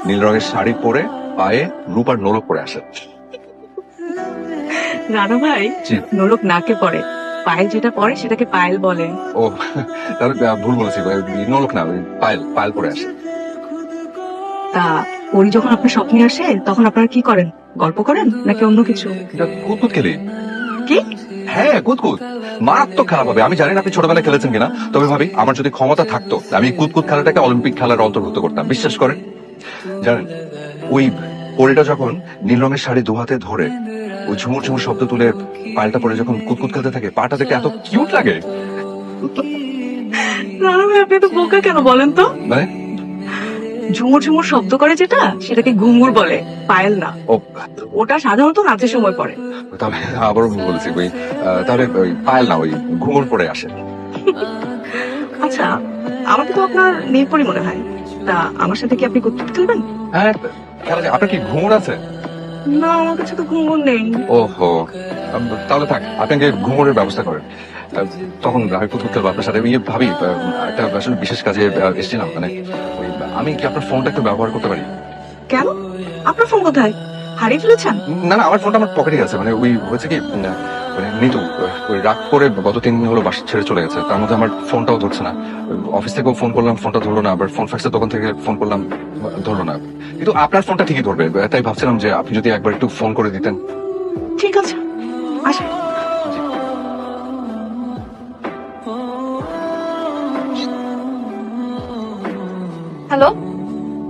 নীল রঙের শাড়ি পরে পায়ে রূপার নোলক পরে আসে। রানা ভাই জি। নোলক নাকে পড়ে, পায়েল যেটা পরে সেটাকে পায়েল বলে। ও তাহলে ভুল বলেছি, নোলক না, ওই পায়েল পায়েল পরে আসে। তা পরি যখন আপনার স্বপ্নে আসে তখন আপনারা কি করেন? গল্প করেন নাকি অন্য কিছু? কুতকুত খেলি। কি? হ্যাঁ, কুতকুত মারাত্মক খারাপ হবে। আমি জানি না আপনি ছোটবেলায় খেলেছেন কিনা, তবে ভাবি আমার যদি ক্ষমতা থাকতো আমি কুতকুত খেলাটাকে অলিম্পিক খেলার অন্তর্ভুক্ত করতাম। বিশ্বাস করেন, জানেন ওই পরিটা যখন নীল রঙের শাড়ি দু হাতে ধরে ওই ঝুমুর ঝুমুর শব্দ তুলে পাল্টা পরে যখন কুতকুত খেলতে থাকে, পাটা দেখতে এত কিউট লাগে। রানা ভাই আপনি তো বোকা কেন বলেন তো? মানে ঝুমুর ঝুমুর শব্দ করে যেটা সেটাকে ঘুঙুর বলে, পায়েল না। ও ওটা সাধারণত নাচের সময় পড়ে। তাহলে আবারও ভুল বলেছি, তাহলে ওই পায়েল না, ওই ঘুমুর পরে আসে। আচ্ছা, আমাকে তো আপনার নীলপরি মনে হয়। তা আমার সাথে কি আপনি কুতকুত খেলবেন? হ্যাঁ খেলা যায়। আপনার কি ঘুমুর আছে? না, আমার কাছে তো ঘুঙুর নেই। ওহো, তাহলে থাক, আপনাকে ঘুমুরের ব্যবস্থা করেন। তখন আমি কুতকুত খেলবো আপনার সাথে। ভাবি একটা আসলে বিশেষ কাজে এসেছিলাম, মানে ওই আমি কি আপনার ফোনটা একটু ব্যবহার করতে পারি? কেন? আপনার ফোন কোথায়? হারিয়ে ফেলেছেন? না না, আমার ফোনটা আমার পকেটে আছে। মানে ওই হয়েছে কি, মানে নিতু ওই রাগ করে গত 3 দিন হলো বাসা ছেড়ে চলে গেছে। তার মধ্যে আমার ফোনটাও ধরছে না। অফিস থেকেও ফোন করলাম, ফোনটা ধরলো না। আবার ফোন ফ্যাক্সের দোকান থেকে ফোন করলাম, ধরলো না। কিন্তু আপনার ফোনটা ঠিকই ধরবে, তাই ভাবছিলাম যে আপনি যদি একবার একটু ফোন করে দিতেন। ঠিক আছে, আসেন। হ্যালো,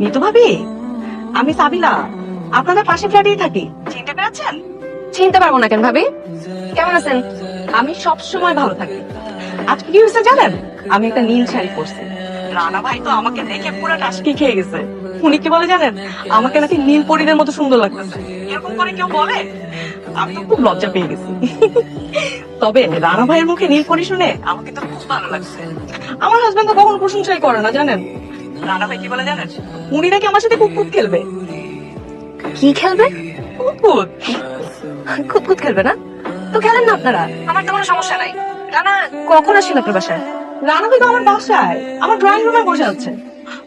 নিতু ভাবি, আমি সাবিলা, আপনাদের পাশে ফ্ল্যাটেই থাকি। চিনতে পেরেছেন? চিনতে পারবো না কেন ভাবি? কেমন আছেন? আমি সব সময় ভালো থাকি। আজকে কি হয়েছে জানেন? আমি একটা নীল শাড়ি পরছি। রানা ভাই তো আমাকে দেখে পুরো টাসকি খেয়ে গেছে। উনি কি বলে জানেন? আমাকে নাকি নীল পরীদের মতো সুন্দর লাগতেছে। এরকম করে কেউ বলে? আমি তো খুব লজ্জা পেয়ে গেছি। তবে রানা ভাইয়ের মুখে নীল পরী শুনে আমাকে তো খুব ভালো লাগছে। আমার হাজবেন্ড তো কখনো প্রশংসাই করে না জানেন। রানা ভাই কি বলে জানেন? উনি নাকি আমার সাথে কুকুর খেলবে। কি খেলবে? কুকুর। কুতকুত খেলবে না? তো খেলেন না আপনারা, আমার তো কোনো সমস্যা নাই। রানা কখন আসছিল আপনার বাসায়? রানা ভাই তো আমার বাসায়, আমার ড্রয়িং রুমে বসে আছে।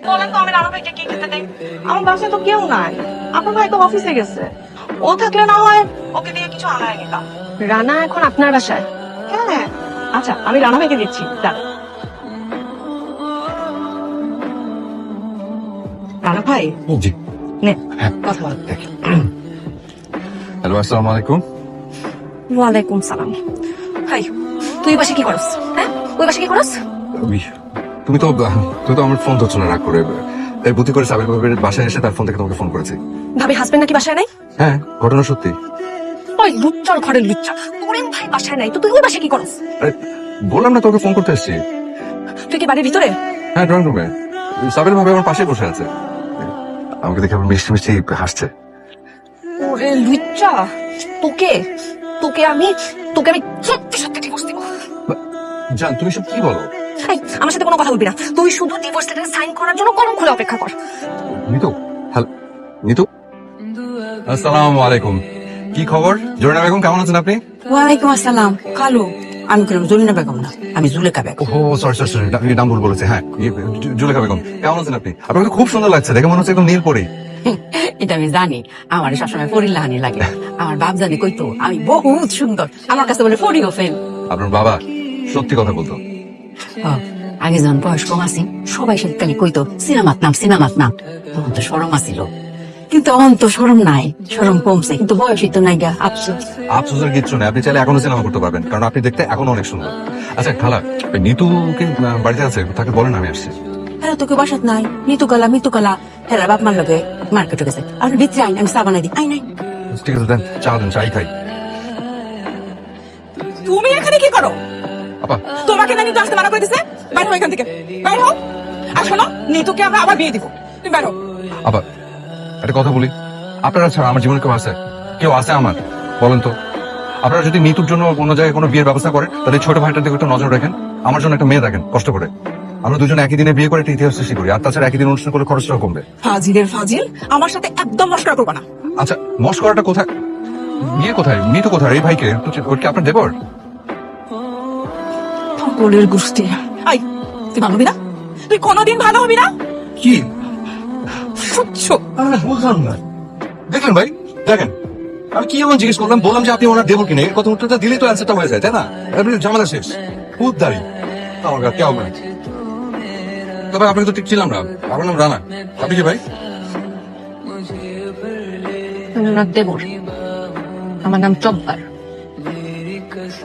বলেন তো আমি রানা ভাইকে কি খেতে দেই? আমার বাসায় তো কেউ নাই। আপনার ভাই তো অফিসে গেছে। ও থাকলে না হয় ওকে দিয়ে কিছু আনায় নিতাম। রানা এখন আপনার বাসায়? হ্যাঁ, আচ্ছা আমি রানা ভাইকে দিচ্ছি। দাঁড়ান। রানা ভাই, জি। নে হ্যাঁ। কথা বল। হ্যালো, আসসালামু আলাইকুম। ওয়ালাইকুম সালাম। হাই, তুই বাসে কি করস? হ্যাঁ, ওই বাসে কি করস? তুমি তো আমার ফোন ধরছো না রাগ করে। তাই বুদ্ধি করে সাবির ভাবির বাসায় এসে তার ফোন থেকে তোমাকে ফোন করেছি। ভাবি হাজবেন্ড নাকি বাসায় নাই? হ্যাঁ, ঘটনা সত্যি। ওই লুচ্চার ঘরের লুচ্চা, তোরেন ভাই বাসায় নাই তো তুই ওই বাসে কি করস? আরে বললাম না তোকে ফোন করতে এসেছি। তুই কি বাড়ির ভিতরে? হ্যাঁ, ড্রয়িং রুমে। সাবির ভাবি আমার পাশে বসে আছে, আমাকে দেখে আবার মিষ্টি মিষ্টি হাসছে। ওরে লুচ্চা, তোকে তোকে আমি সত্যি সত্যি ডিভোর্স দিব। জান, তুমি সব কি বলো? এই, আমার সাথে কোনো কথা বলবি না। তুই শুধু ডিভোর্স লেটার সাইন করার জন্য কলম খুলে অপেক্ষা কর। নিতু, হ্যালো নিতু, আসসালামু আলাইকুম। কি খবর? জরিনা বেগম কেমন আছেন আপনি? ওয়ালাইকুম আসসালাম। কালু, আমি কেন জরিনা বেগম না, আমি জুলেখা বেগম। ও সরি সরি সরি, নাম ভুল বলেছে। হ্যাঁ, জুলেখা বেগম কেমন আছেন আপনি? আপনাকে খুব সুন্দর লাগছে, দেখে মনে হচ্ছে একদম নীল পরি। এটা আমি জানি, আমার সবসময় ফরিল্লাহানি লাগে। আমার বাপ জানি কইতো আমি বহুত সুন্দর, আমার কাছে বলে ফরিও ফেল। আপনার বাবা সত্যি কথা বলতো। আগে যখন বয়স কম আছি সবাই শীতকালে কইতো সিনেমাত নাম, তখন তো সরম আসিল, কিন্তু এখন তো সরম নাই, সরম কমছে, কিন্তু বয়সই তো নাই গা, আফসোস। আফসোসের কিচ্ছু নেই, আপনি চাইলে এখনো সিনেমা করতে পারবেন, কারণ আপনি দেখতে এখনো অনেক সুন্দর। আচ্ছা খালা, ওই নিতু কি বাড়িতে আছে? তাকে বলেন আমি আসছি। হ্যাঁ, তোকে বাসাত নাই, মিতু কালা হেরা বাপ মার লগে মার্কেটে গেছে। আর ভিতরে আইন, আমি চা বানাই দিই। আই নাই। ঠিক আছে, দেন চাই খাই। তুমি এখানে কি করো? আপা, তোমাকে না নিতু আসতে মানা করে দিছে? বাইরে হও এখান থেকে, বাইরে হও। আর শোনো, নিতুকে আমরা আবার বিয়ে দিব। তুমি বাইরে হও। আপা একটা কথা বলি, আপনারা ছাড়া আমার জীবনে কেউ আছে আমার? বলেন তো। আপনারা যদি নিতুর জন্য অন্য জায়গায় কোনো বিয়ের ব্যবস্থা করেন, তাহলে ছোট ভাইটার দিকে একটু নজর রাখেন। আমার জন্য একটা মেয়ে দেখেন কষ্ট করে। আমরা দুজন একই দিনে বিয়ে করে একটা ইতিহাস সৃষ্টি করি, আর তাছাড়া একই দিন অনুষ্ঠান করে খরচটাও কমবে। ফাজিলের ফাজিল, আমার সাথে একদম মস্করা করবে না। আচ্ছা, মস্করাটা কোথায়? বিয়ে কোথায়? নিতু কোথায়? এই ভাইকে ওর কি আপনার দেবর? পাগলের গোষ্ঠী। আই, তুই ভালো হবি না? তুই কোনোদিন ভালো হবি না? কি অসহ্য। বুঝলাম না। দেখলেন ভাই, দেখেন আমি কি এমন জিজ্ঞেস করলাম, বললাম যে আপনি ওনার দেবো কিনে, এই কথা উত্তরটা দিলেই তো অ্যান্সারটা হয়ে যায়, তাই না? এমনি ঝামেলা শেষ। খুব দাঁড়ি আমার গা কেউ না। তবে আপনাকে তো ঠিক ছিলাম না। আপনার নাম রানা, আপনি কি ভাই? রবীন্দ্রনাথ দেবর, আমার নাম চব্বার।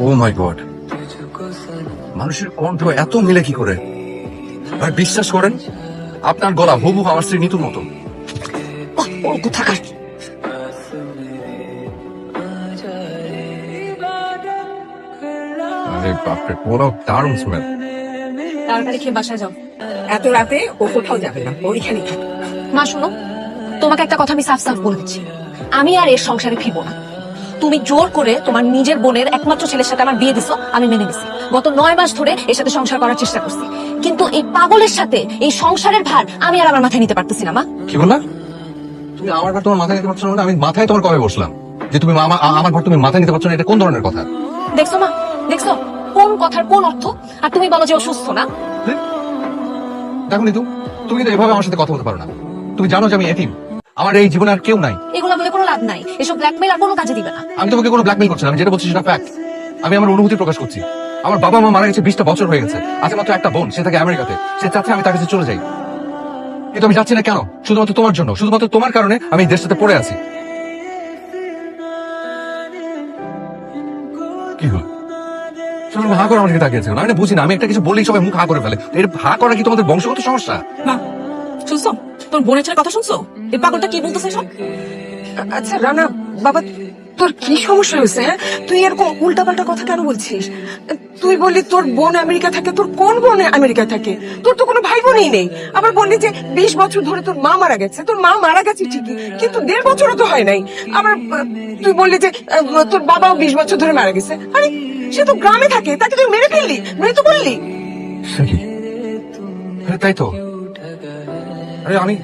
ও মাই গড, মানুষের কণ্ঠ এত মিলে কি করে? ভাই বিশ্বাস করেন, আপনার গলা হুবহু আমার স্ত্রী নিতুর মতো। কোথাকার আরে বাপরে, পুরো দারুণ স্মেল। তাড়াতাড়ি খেয়ে বাসায় যাও, এত রাতে ও কোথাও যাবে না, ওইখানে থাকবে। মা শোনো, তোমাকে একটা কথা আমি সাফ সাফ বলে দিচ্ছি, আমি আর এর সংসারে ফিরবো না। তুমি জোর করে তোমার নিজের বোনের একমাত্র ছেলের সাথে আমার বিয়ে দিছো, আমি মেনে নিছি। গত 9 মাস ধরে এর সাথে সংসার করার চেষ্টা করছি, কিন্তু এই পাগলের সাথে এই সংসারের ভার আমি আর আমার মাথায় নিতে পারতেছি না। মা কি বললা? তুমি আমার ঘর তোমার মাথায় নিতে পারছো না? আমি মাথায় তোমার কবে বসলাম যে তুমি আমার ঘর তুমি মাথায় নিতে পারছো না? এটা কোন ধরনের কথা? দেখছো মা, দেখছো কোন কথার কোন অর্থ? আর তুমি বলো যে অসুস্থ না। দেখো নিতু, তুমি কিন্তু এভাবে আমার সাথে কথা বলতে পারো না। তুমি জানো যে আমি এতিম, আমার এই জীবনে আর কেউ নাই। এগুলো বলে কোনো লাভ নাই, এসব ব্ল্যাকমেইল আর কোনো কাজে দিবে না। আমি তোমাকে কোনো ব্ল্যাকমেইল করছি না, আমি যেটা বলছি সেটা ফ্যাক্ট। আমি আমার অনুভূতি প্রকাশ করছি। আমার বাবা মা মারা গেছে 20টা বছর হয়ে গেছে, আছে মাত্র একটা বোন, সে থাকে আমেরিকাতে। সে চাচ্ছে আমি তার কাছে চলে যাই, কিন্তু আমি যাচ্ছি না কেন? শুধুমাত্র তোমার জন্য, শুধুমাত্র তোমার কারণে আমি এই দেশটাতে পড়ে আছি। কি হলো? সবাই হা করে আমার দিকে তাকিয়েছে, আমি না বুঝি না। আমি একটা কিছু বললেই সবাই মুখ হা করে ফেলে। এর হা করা কি তোমাদের বংশগত সমস্যা? মা শুনছো, তোর বোনের ছেলের কথা শুনছো? এই পাগলটা কি বলতেছে সব? আচ্ছা রানা বাবা, তোর কি সমস্যা হয়েছে? হ্যাঁ, তুই এরকম উল্টাপাল্টা কথা কেন বলছিস? তুই বললি তোর বোন আমেরিকা থাকে, তোর কোন বোন আমেরিকায় থাকে? তোর তো কোনো ভাই বোনই নেই। আবার বললি যে 20 বছর ধরে তোর মা মারা গেছে। তোর মা মারা গেছে ঠিকই, কিন্তু 1.5 বছরও তো হয় নাই। আবার তুই বললি যে তোর বাবাও 20 বছর ধরে মারা গেছে। আরে সে তো গ্রামে থাকে, তাকে তুই মেরে ফেললি, মৃত্যু বললি। তাই তো। আরে আমি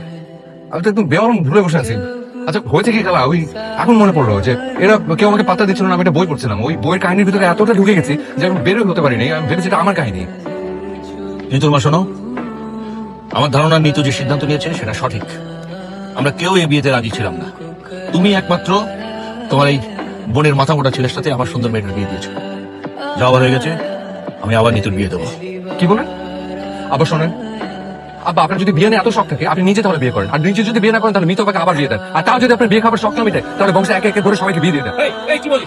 তো একদম বেমালুম ভুলে বসে আছি। আচ্ছা হয়েছে কি খেলা, ওই এখন মনে পড়লো যে এরা কেউ আমাকে পাত্তা দিচ্ছিল না। আমি একটা বই পড়ছিলাম, ওই বইয়ের কাহিনীর ভিতরে এতটা ঢুকে গেছি যে আমি বেরোয় হতে পারিনি। আমি ভেবেছি এটা আমার কাহিনী। নিতুর মা শোনো, আমার ধারণা নিতু যে সিদ্ধান্ত নিয়েছে সেটা সঠিক। আমরা কেউ এই বিয়েতে রাজি ছিলাম না। তুমি একমাত্র তোমার এই বোনের মাথা মোটা ছেলের সাথে আমার সুন্দর মেয়েটার বিয়ে দিয়েছো। যাওয়া হয়ে গেছে, আমি আবার নিতুর বিয়ে দেবো। কি বলেন? আবার শোনেন, আব্বা আপনার যদি বিয়ে নিয়ে এত শখ থাকে, আপনি নিজে তাহলে বিয়ে করেন। আর নিজে যদি বিয়ে না করেন তাহলে মিতবাকে আবার বিয়ে দেন। আর তাও যদি আপনার বিয়ে খাবার শখ না মিটে, তাহলে বংশে একে একে করে সবাইকে বিয়ে দিয়ে দেন। কি বলি,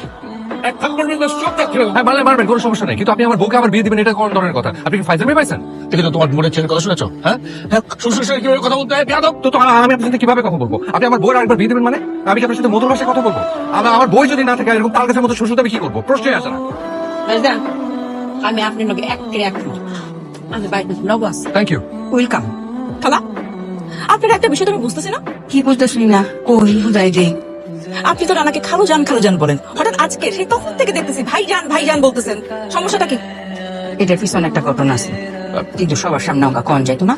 হ্যাঁ মারবেন, কোনো সমস্যা নেই, কিন্তু আপনি আমার বউকে আবার বিয়ে দিবেন, এটা কোন ধরনের কথা? আপনি কি ফাইজলামি পাইছেন? ঠিক আছে, তোমার বোনের ছেলের কথা শুনেছো? হ্যাঁ হ্যাঁ, শ্বশুর শাশুড়ি কিভাবে কথা বলতে হয় বেয়াদব। তো আমি আপনার সাথে কিভাবে কথা বলবো? আপনি আমার বউয়ের আরেকবার বিয়ে দেবেন মানে? আমি কি আপনার সাথে মধুর ভাষায় কথা বলবো? আমার বই যদি না থাকে, এরকম তার কাছে মতো শ্বশুর আমি কি করবো? প্রশ্নই আসে না। ভাইজান, আমি আপনার লগে এক আমি বাইরে নব আছি। Thank you. ওয়েলকাম। খালা, আপনার একটা বিষয় তো আমি বুঝতেছি না। কি বুঝতেছি না? কই বুঝাই দে। আপনি তো রানাকে খালু জান বলেন, হঠাৎ আজকে সেই তখন থেকে দেখতেছি ভাইজান বলতেছেন। সমস্যাটা কি? এটার পিছনে একটা ঘটনা আছে, কিন্তু সবার সামনে আমরা কন যাইতো না,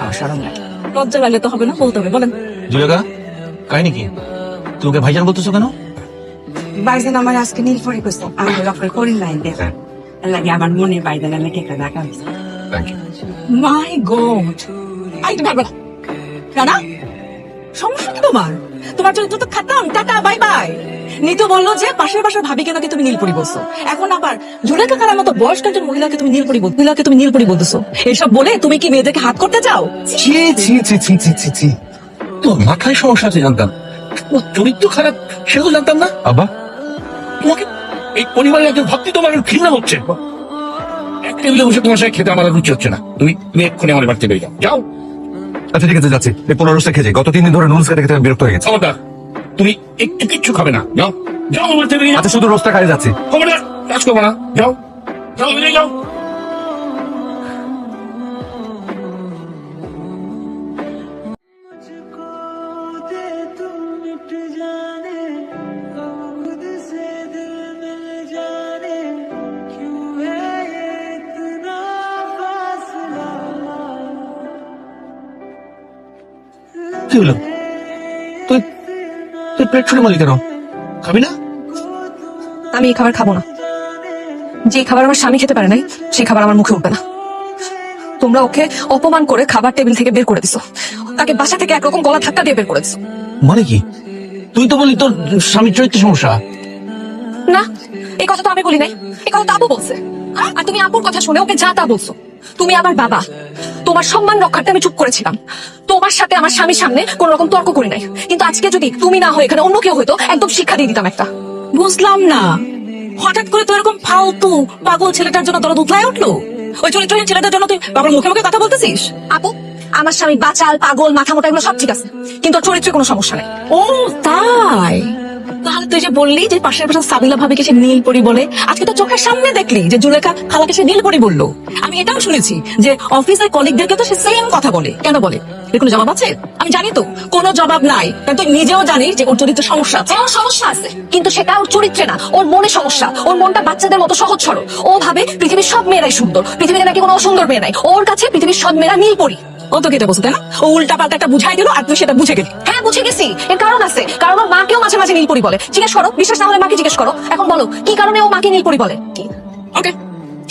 আমার শরম লাগে। লজ্জা লাগলে তো হবে না, বলতে হবে, বলেন। জুলেখা, কাহিনী কি? তুমি ওকে ভাইজান বলতেছো কেন? বাইজান আমার আজকে নীল পরি করছে, আমি লক্ষ্য করি নাই দেখেন লাগে আমার মনে বাইজান আমাকে একটা দেখা হয়েছে। Thank you. মাই গড, আইতে পারবে না। রানা, সমস্যা কি তোমার? তোমার চরিত্র তো খাতাম, টাটা বাই বাই। নিতু বললো যে পাশের বাসার ভাবিকে নাকি তুমি নীলপরি বলছো, এখন আবার জুলেখা খালার মতো বয়স্ক একজন মহিলাকে তুমি নীলপরি বলতেছো। এসব বলে তুমি কি মেয়েদেরকে হাত করতে চাও? ছি ছি ছি ছি ছি ছি ছি, তোর মাথায় সমস্যা আছে জানতাম, ও চরিত্র খারাপ সেগুলো জানতাম না। আব্বা, তোমাকে এই পরিবারের একজন ভক্তি তোমার ঘৃণা হচ্ছে। এক টেবিলে বসে তোমার সাথে খেতে আমার আর রুচি হচ্ছে না। তুমি এক্ষুনি আমার বাড়িতে বেরিয়ে যাও, যাও। আচ্ছা ঠিক আছে, যাচ্ছি। এই 15 রোজটা খেয়েছি, গত 3 দিন ধরে নুডলস খেতে খেতে আমি বিরক্ত হয়ে গেছি। খবরদার, তুমি একটু কিচ্ছু খাবে না, যাও যাও আমার বাড়িতে বেরিয়ে যাও। আচ্ছা শুধু রোজটা খাই যাচ্ছি। খবরদার, কাজ করবো না, যাও যাও বেরিয়ে যাও। কি হলো? তুই তুই পেট ছুড়ে মারলি কেন? খাবি না? আমি এই খাবার খাবো না। যে খাবার আমার স্বামী খেতে পারে নাই, সেই খাবার আমার মুখে উঠবে না। তোমরা ওকে অপমান করে খাবার টেবিল থেকে বের করে দিছো। তাকে বাসা থেকে একরকম গলা ধাক্কা দিয়ে বের করেছো। মানে কি? তুই তো বললি তোর স্বামীর চরিত্রের সমস্যা। না, এই কথা তো আমি বলি নাই, এই কথা তো আপু বলছে। আর তুমি আপুর কথা শুনে ওকে যা তা বলছো। তুমি আমার বাবা, তোমার সম্মান রক্ষার্থে আমি চুপ করেছিলাম। তোমার সাথে আমার স্বামীর সামনে কোন রকম তর্ক করি নাই। কিন্তু আজকে যদি তুমি না হয় এখানে অন্য কেউ হয়তো একদম শিক্ষা দিয়ে দিতাম একটা। বুঝলাম না, হঠাৎ করে তো এরকম ফালতু পাগল ছেলেটার জন্য তোরা উতলায় উঠলো। ওই চরিত্রহীন ছেলেটার জন্য তুই বাবার মুখে মুখে কথা বলতেছিস? আপু, আমার স্বামী বাচাল, পাগল, মাথা মোটা এগুলো সব ঠিক আছে, কিন্তু ওর চরিত্রে কোনো সমস্যা নেই। ও তাই? তাহলে তুই যে বললি যে পাশের পাশে সাবিলা ভাবিকে সে নীলপরি বলে, আজকে তো চোখের সামনে দেখলি যে জুলেখা খালাকে সে নীলপরি বললো। আমি এটাও শুনেছি যে অফিসের কলিগদেরকে তো সে সেম কথা বলে। কেন বলে? এর কোনো জবাব আছে? আমি জানি তো কোনো জবাব নাই, কারণ তুই নিজেও জানিস যে ওর চরিত্রে সমস্যা আছে। ওর সমস্যা আছে, কিন্তু সেটা ওর চরিত্রে না, ওর মনে সমস্যা। ওর মনটা বাচ্চাদের মতো সহজ সরল। ও ভাবে পৃথিবীর সব মেয়েরাই সুন্দর, পৃথিবীতে নাকি কোনো অসুন্দর মেয়ে নাই। ওর কাছে পৃথিবীর সব মেয়েরা নীলপরি। ও তো কেটে বসে, তাই না? ও উল্টা পাল্টা একটা বুঝাই দিল আর তুই সেটা বুঝে গেলি। হ্যাঁ, বুঝে গেছি। এর কারণ আছে, কারণ ওর মাকেও মাঝে মাঝে নীলপরি বলে। জিজ্ঞেস করো, বিশ্বাস না হলে মাকে জিজ্ঞেস করো। এখন বলো, কি কারণে ও মাকে নীলপরি বলে? কি? ওকে,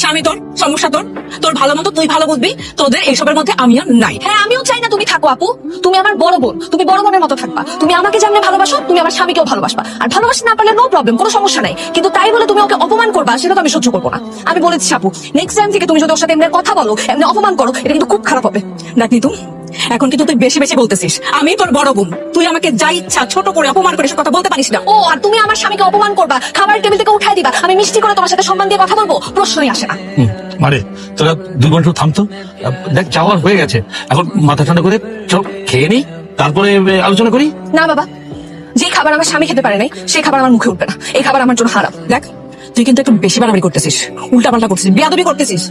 স্বামী তোর, সমস্যা তোর, তোর ভালো মতো তুই ভালো বুঝবি। তোদের এইসবের মধ্যে আমিও নাই। হ্যাঁ, আমিও চাই না তুমি থাকো আপু। তুমি আমার বড় বোন, তুমি বড় বোনের মতো থাকবা। তুমি আমাকে যেমন ভালোবাসো, তুমি আমার স্বামীকেও ভালোবাসবা। আর ভালোবাসতে না পারলে নো প্রবলেম, কোনো সমস্যা নাই। কিন্তু তাই বলে তুমি ওকে অপমান করবা, সেটা তো আমি সহ্য করবো না। আমি বলেছি আপু, নেক্সট টাইম থেকে তুমি যদি ওর সাথে এমনি কথা বলো, এমনি অপমান করো, এটা কিন্তু খুব খারাপ হবে। দেখ নিতু, এখন কিন্তু তুই বেশি বেশি বলতেছিস। আমি তোর বড় বোন, তুই আমাকে যা ইচ্ছা ছোট করে অপমান করে সে কথা বলতে পারিস না। ও, আর তুমি আমার স্বামীকে অপমান করবা, খাবারের টেবিল থেকে উঠাই দিবা, আমি মিষ্টি করে তোমার সাথে সম্মান দিয়ে কথা বলবো, প্রশ্নই আসে না। মানে তোরা 2 ঘন্টা থামতো। দেখ যাওয়ার হয়ে গেছে, এখন মাথা ঠান্ডা করে চল খেয়ে নি, তারপরে আলোচনা করি। না বাবা, যে খাবার আমার স্বামী খেতে পারে নাই, সেই খাবার আমার মুখে উঠবে না। এই খাবার আমার জন্য হারাম। দেখ, তুই কিন্তু একটু বেশি বাড়াবাড়ি করতেছিস, উল্টা পাল্টা করতেছিস, বেয়াদবি করতেছিস,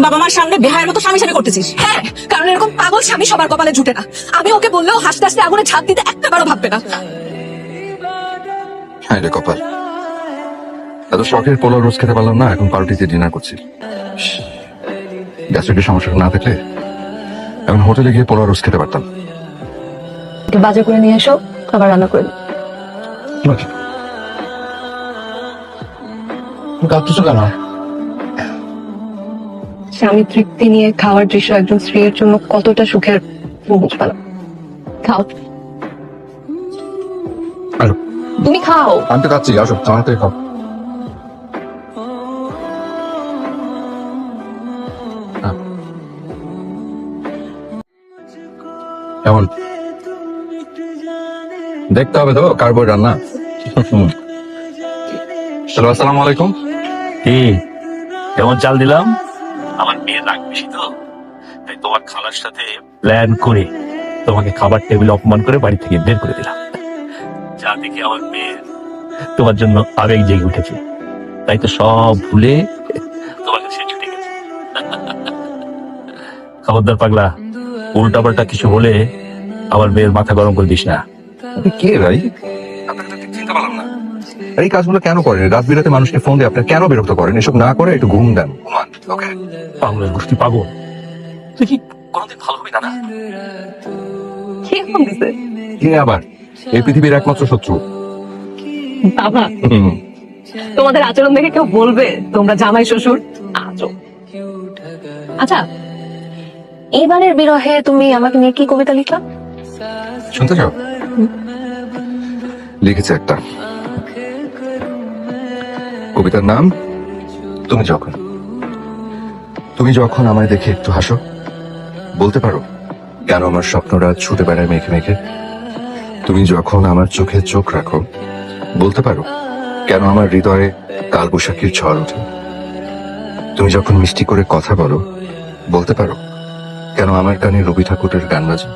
বাবা মার সামনে বেহায়ের মতো স্বামী স্বামী করতেছিস। হ্যাঁ, কারণ এরকম পাগল স্বামী সবার কপালে জুটে না। আমি ওকে বললেও হাসতে হাসতে আগুনে ঝাঁপ দিতে একটাবারও ভাববে না। হ্যাঁ রে কপাল, এত শখের পোলাও রোজ খেতে পারলাম না, এখন পাউরুটিতে ডিনার করছি। গ্যাস্ট্রিকের সমস্যা না থাকলে এখন হোটেলে গিয়ে পোলাও রোজ খেতে পারতাম। বাজার করে নিয়ে এসো, খাবার রান্না করে দিই। কাঁদতেছো কেন? স্বামী তৃপ্তি নিয়ে খাওয়ার দৃশ্য একজন স্ত্রীর জন্য কতটা সুখের বুঝবা না। খাও, তুমি খাও। আমি তো খাচ্ছি, আসো আমার থেকে খাও। কেমন দেখতে হবে তো কার বই রান্না। হ্যালো, আসসালামু আলাইকুম। কি কেমন চাল দিলাম? আমার মেয়ের রাগ বেশি তো, তাই তোমার খালার সাথে প্ল্যান করে তোমাকে খাবার টেবিলে অপমান করে বাড়ি থেকে বের করে দিলাম। যা দেখে আমার মেয়ের তোমার জন্য আবেগ জেগে উঠেছে, তাই তো সব ভুলে তোমার কাছে ছুটে গেছে। খবরদার পাগলা, উল্টাপাল্টা কিছু বলে আমার মেয়ের মাথা গরম করে দিস না। আপনি কে ভাই? আপনাকে তো ঠিক চিনতে পারলাম না। আর এই কাজগুলো কেন করেন? রাত বিরাতে মানুষকে ফোন দিয়ে আপনার কেন বিরক্ত করেন? এসব না করে একটু ঘুম দেন, ঘুমান। ওকে, পাগলের গোষ্ঠী পাগল। তুই কি কোনোদিন ভালো হবি না? না কি ফোন দিছে? কে আবার? এই পৃথিবীর একমাত্র শত্রু। বাবা, হুম। তোমাদের আচরণ দেখে কেউ বলবে তোমরা জামাই শ্বশুর আজব। আচ্ছা, এবারের বিরহে তুমি আমাকে নিয়ে কি কবিতা লিখলা? শুনতে চাও? লিখেছে একটা কবিতার নাম তুমি যখন। তুমি যখন আমায় দেখে একটু হাসো, বলতে পারো কেন আমার স্বপ্নরা ছুটে বেড়ায় মেঘে মেঘে। তুমি যখন আমার চোখে চোখ রাখো, বলতে পারো কেন আমার হৃদয়ে কালবৈশাখীর ঝড় ওঠে। তুমি যখন মিষ্টি করে কথা বলো, বলতে পারো কেন আমার কানে রবি ঠাকুরের গান বাজে।